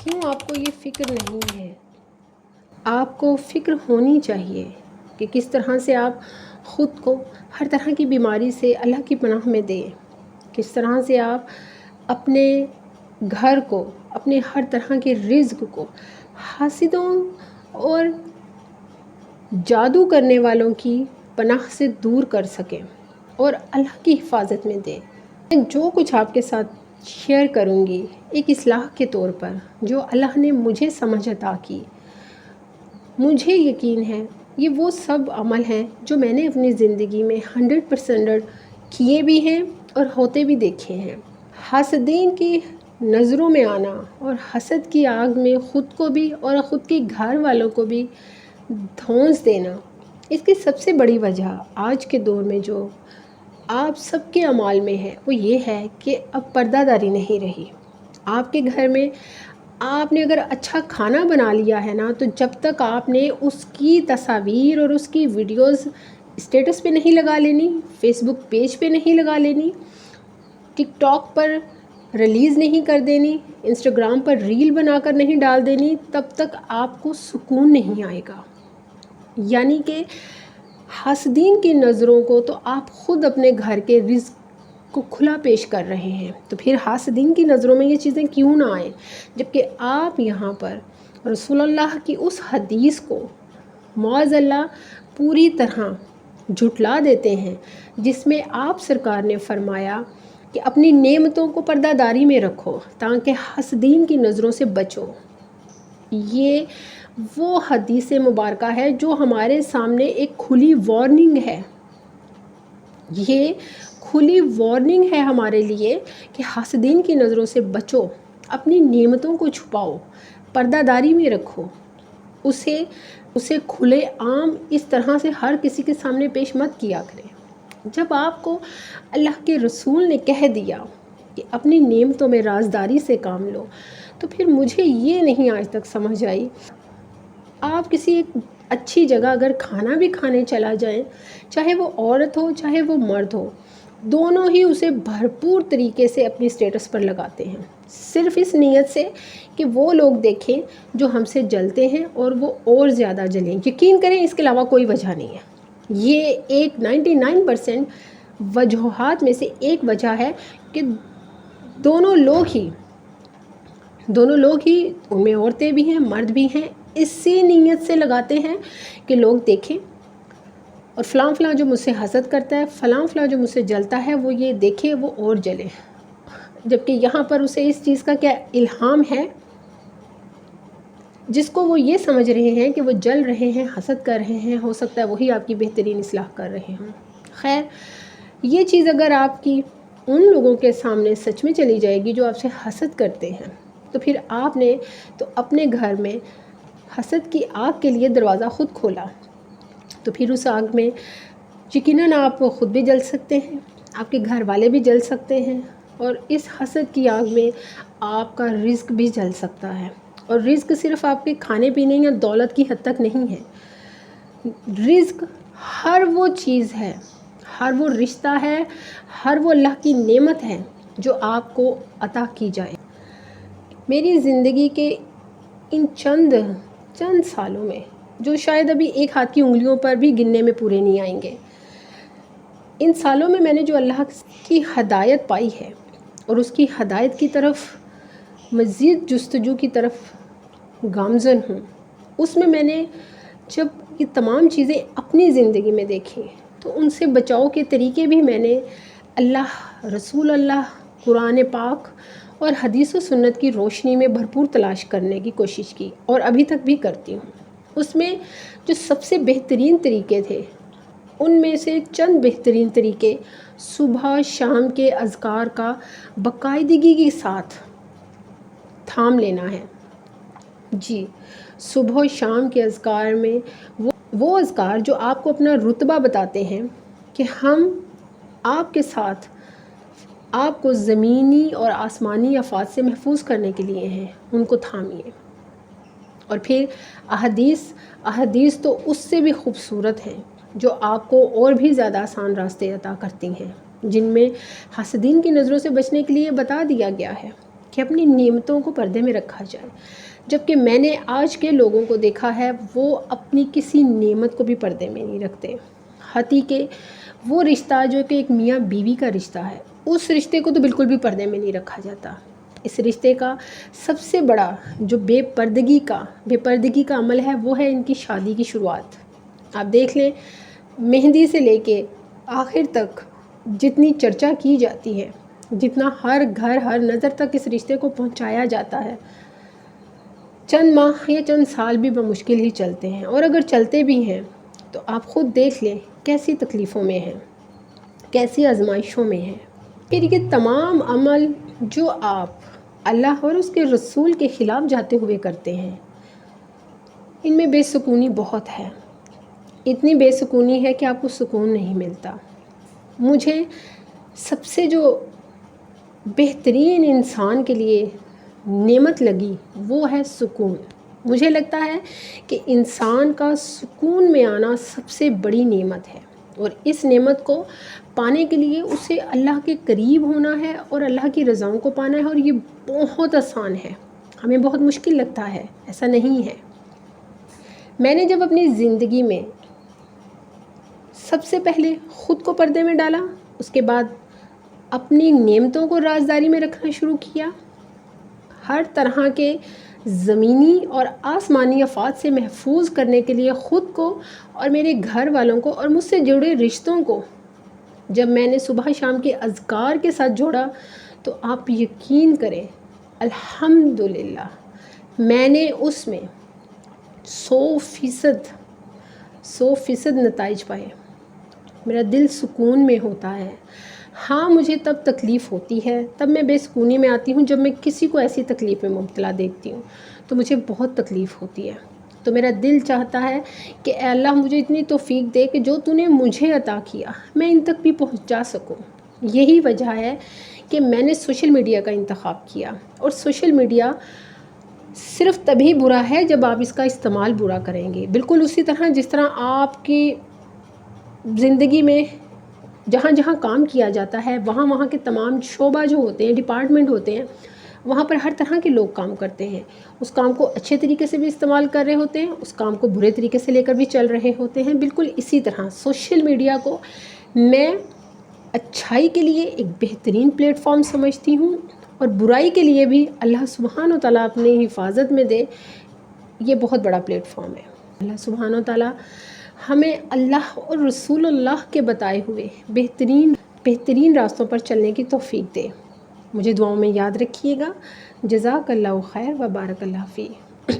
کیوں آپ کو یہ فکر نہیں ہے؟ آپ کو فکر ہونی چاہیے کہ کس طرح سے آپ خود کو ہر طرح کی بیماری سے اللہ کی پناہ میں دیں، کس طرح سے آپ اپنے گھر کو، اپنے ہر طرح کے رزق کو حاسدوں اور جادو کرنے والوں کی پناہ سے دور کر سکیں اور اللہ کی حفاظت میں دیں۔ میں جو کچھ آپ کے ساتھ شیئر کروں گی ایک اصلاح کے طور پر جو اللہ نے مجھے سمجھ عطا کی، مجھے یقین ہے یہ وہ سب عمل ہیں جو میں نے اپنی زندگی میں 100% کیے بھی ہیں اور ہوتے بھی دیکھے ہیں۔ حاسدین کی نظروں میں آنا اور حسد کی آگ میں خود کو بھی اور خود کے گھر والوں کو بھی دھونس دینا، اس کی سب سے بڑی وجہ آج کے دور میں جو آپ سب کے اعمال میں ہے وہ یہ ہے کہ اب پردہ داری نہیں رہی۔ آپ کے گھر میں آپ نے اگر اچھا کھانا بنا لیا ہے نا، تو جب تک آپ نے اس کی تصاویر اور اس کی ویڈیوز اسٹیٹس پہ نہیں لگا لینی، فیس بک پیج پہ نہیں لگا لینی، ٹک ٹاک پر ریلیز نہیں کر دینی، انسٹاگرام پر ریل بنا کر نہیں ڈال دینی، تب تک آپ کو سکون نہیں آئے گا۔ یعنی کہ حاسدین کی نظروں کو تو آپ خود اپنے گھر کے رزق کو کھلا پیش کر رہے ہیں، تو پھر حاسدین کی نظروں میں یہ چیزیں کیوں نہ آئیں، جبکہ آپ یہاں پر رسول اللہ کی اس حدیث کو معاذ اللہ پوری طرح جھٹلا دیتے ہیں، جس میں آپ سرکار نے فرمایا کہ اپنی نعمتوں کو پردہ داری میں رکھو تاکہ حاسدین کی نظروں سے بچو۔ یہ وہ حدیث مبارکہ ہے جو ہمارے سامنے ایک کھلی وارننگ ہے، یہ کھلی وارننگ ہے ہمارے لیے کہ حاسدین کی نظروں سے بچو، اپنی نعمتوں کو چھپاؤ، پردہ داری میں رکھو، اسے کھلے عام اس طرح سے ہر کسی کے سامنے پیش مت کیا کریں۔ جب آپ کو اللہ کے رسول نے کہہ دیا کہ اپنی نعمتوں میں رازداری سے کام لو، تو پھر مجھے یہ نہیں آج تک سمجھ آئی، آپ کسی ایک اچھی جگہ اگر کھانا بھی کھانے چلا جائیں، چاہے وہ عورت ہو چاہے وہ مرد ہو، دونوں ہی اسے بھرپور طریقے سے اپنی اسٹیٹس پر لگاتے ہیں، صرف اس نیت سے کہ وہ لوگ دیکھیں جو ہم سے جلتے ہیں اور وہ اور زیادہ جلیں۔ یقین کریں اس کے علاوہ کوئی وجہ نہیں ہے، یہ ایک 99% وجوہات میں سے ایک وجہ ہے کہ دونوں لوگ ہی ان میں عورتیں بھی ہیں مرد بھی ہیں، اسی نیت سے لگاتے ہیں کہ لوگ دیکھیں اور فلاں جو مجھ سے حسد کرتا ہے، فلاں جو مجھ سے جلتا ہے، وہ یہ دیکھے وہ اور جلے، جبکہ یہاں پر اسے اس چیز کا کیا الہام ہے جس کو وہ یہ سمجھ رہے ہیں کہ وہ جل رہے ہیں، حسد کر رہے ہیں، ہو سکتا ہے وہی آپ کی بہترین اصلاح کر رہے ہوں۔ خیر، یہ چیز اگر آپ کی ان لوگوں کے سامنے سچ میں چلی جائے گی جو آپ سے حسد کرتے ہیں، تو پھر آپ نے تو اپنے گھر میں حسد کی آگ کے لیے دروازہ خود کھولا، تو پھر اس آگ میں یقیناً آپ خود بھی جل سکتے ہیں، آپ کے گھر والے بھی جل سکتے ہیں، اور اس حسد کی آگ میں آپ کا رزق بھی جل سکتا ہے۔ اور رزق صرف آپ کے کھانے پینے یا دولت کی حد تک نہیں ہے، رزق ہر وہ چیز ہے، ہر وہ رشتہ ہے، ہر وہ اللہ کی نعمت ہے جو آپ کو عطا کی جائے۔ میری زندگی کے ان چند سالوں میں، جو شاید ابھی ایک ہاتھ کی انگلیوں پر بھی گننے میں پورے نہیں آئیں گے، ان سالوں میں نے جو اللہ کی ہدایت پائی ہے اور اس کی ہدایت کی طرف مزید جستجو کی طرف گامزن ہوں، اس میں نے جب یہ تمام چیزیں اپنی زندگی میں دیکھی تو ان سے بچاؤ کے طریقے بھی میں نے اللہ، رسول اللہ، قرآن پاک اور حدیث و سنت کی روشنی میں بھرپور تلاش کرنے کی کوشش کی، اور ابھی تک بھی کرتی ہوں۔ اس میں جو سب سے بہترین طریقے تھے، ان میں سے چند بہترین طریقے: صبح شام کے اذکار کا باقاعدگی کے ساتھ تھام لینا ہے۔ جی، صبح و شام کے اذکار میں وہ اذکار جو آپ کو اپنا رتبہ بتاتے ہیں کہ ہم آپ کے ساتھ آپ کو زمینی اور آسمانی آفات سے محفوظ کرنے کے لیے ہیں، ان کو تھامیے۔ اور پھر احادیث تو اس سے بھی خوبصورت ہیں جو آپ کو اور بھی زیادہ آسان راستے عطا کرتی ہیں، جن میں حاسدین کی نظروں سے بچنے کے لیے بتا دیا گیا ہے کہ اپنی نعمتوں کو پردے میں رکھا جائے، جبکہ میں نے آج کے لوگوں کو دیکھا ہے وہ اپنی کسی نعمت کو بھی پردے میں نہیں رکھتے، حتیٰ کہ وہ رشتہ جو کہ ایک میاں بیوی کا رشتہ ہے، اس رشتے کو تو بالکل بھی پردے میں نہیں رکھا جاتا۔ اس رشتے کا سب سے بڑا جو بے پردگی کا عمل ہے وہ ہے ان کی شادی کی شروعات۔ آپ دیکھ لیں، مہندی سے لے کے آخر تک جتنی چرچا کی جاتی ہے، جتنا ہر گھر ہر نظر تک اس رشتے کو پہنچایا جاتا ہے، چند ماہ یا چند سال بھی بمشکل ہی چلتے ہیں، اور اگر چلتے بھی ہیں تو آپ خود دیکھ لیں کیسی تکلیفوں میں ہیں، کیسی آزمائشوں میں ہیں۔ پھر یہ تمام عمل جو آپ اللہ اور اس کے رسول کے خلاف جاتے ہوئے کرتے ہیں، ان میں بے سکونی بہت ہے، اتنی بے سکونی ہے کہ آپ کو سکون نہیں ملتا۔ مجھے سب سے جو بہترین انسان کے لیے نعمت لگی وہ ہے سکون۔ مجھے لگتا ہے کہ انسان کا سکون میں آنا سب سے بڑی نعمت ہے، اور اس نعمت کو پانے کے لیے اسے اللہ کے قریب ہونا ہے اور اللہ کی رضاؤں کو پانا ہے، اور یہ بہت آسان ہے، ہمیں بہت مشکل لگتا ہے، ایسا نہیں ہے۔ میں نے جب اپنی زندگی میں سب سے پہلے خود کو پردے میں ڈالا، اس کے بعد اپنی نعمتوں کو رازداری میں رکھنا شروع کیا، ہر طرح کے زمینی اور آسمانی آفات سے محفوظ کرنے کے لیے خود کو اور میرے گھر والوں کو اور مجھ سے جڑے رشتوں کو جب میں نے صبح شام کے اذکار کے ساتھ جوڑا، تو آپ یقین کریں الحمدللہ میں نے اس میں 100% نتائج پائے۔ میرا دل سکون میں ہوتا ہے۔ ہاں مجھے تب تکلیف ہوتی ہے، تب میں بے سکونی میں آتی ہوں جب میں کسی کو ایسی تکلیف میں مبتلا دیکھتی ہوں، تو مجھے بہت تکلیف ہوتی ہے، تو میرا دل چاہتا ہے کہ اے اللہ مجھے اتنی توفیق دے کہ جو تو نے مجھے عطا کیا میں ان تک بھی پہنچا سکوں۔ یہی وجہ ہے کہ میں نے سوشل میڈیا کا انتخاب کیا، اور سوشل میڈیا صرف تبھی برا ہے جب آپ اس کا استعمال برا کریں گے، بالکل اسی طرح جس طرح آپ کی زندگی میں جہاں جہاں کام کیا جاتا ہے وہاں کے تمام شعبہ جو ہوتے ہیں، ڈپارٹمنٹ ہوتے ہیں، وہاں پر ہر طرح کے لوگ کام کرتے ہیں، اس کام کو اچھے طریقے سے بھی استعمال کر رہے ہوتے ہیں، اس کام کو برے طریقے سے لے کر بھی چل رہے ہوتے ہیں۔ بالکل اسی طرح سوشل میڈیا کو میں اچھائی کے لیے ایک بہترین پلیٹ فارم سمجھتی ہوں، اور برائی کے لیے بھی اللہ سبحانہ و تعالیٰ اپنی حفاظت میں دے، یہ بہت بڑا پلیٹ فارم ہے۔ اللہ سبحانہ و تعالیٰ ہمیں اللہ اور رسول اللہ کے بتائے ہوئے بہترین راستوں پر چلنے کی توفیق دے۔ مجھے دعاؤں میں یاد رکھیے گا۔ جزاک اللہ خیر و بارک اللہ فیک۔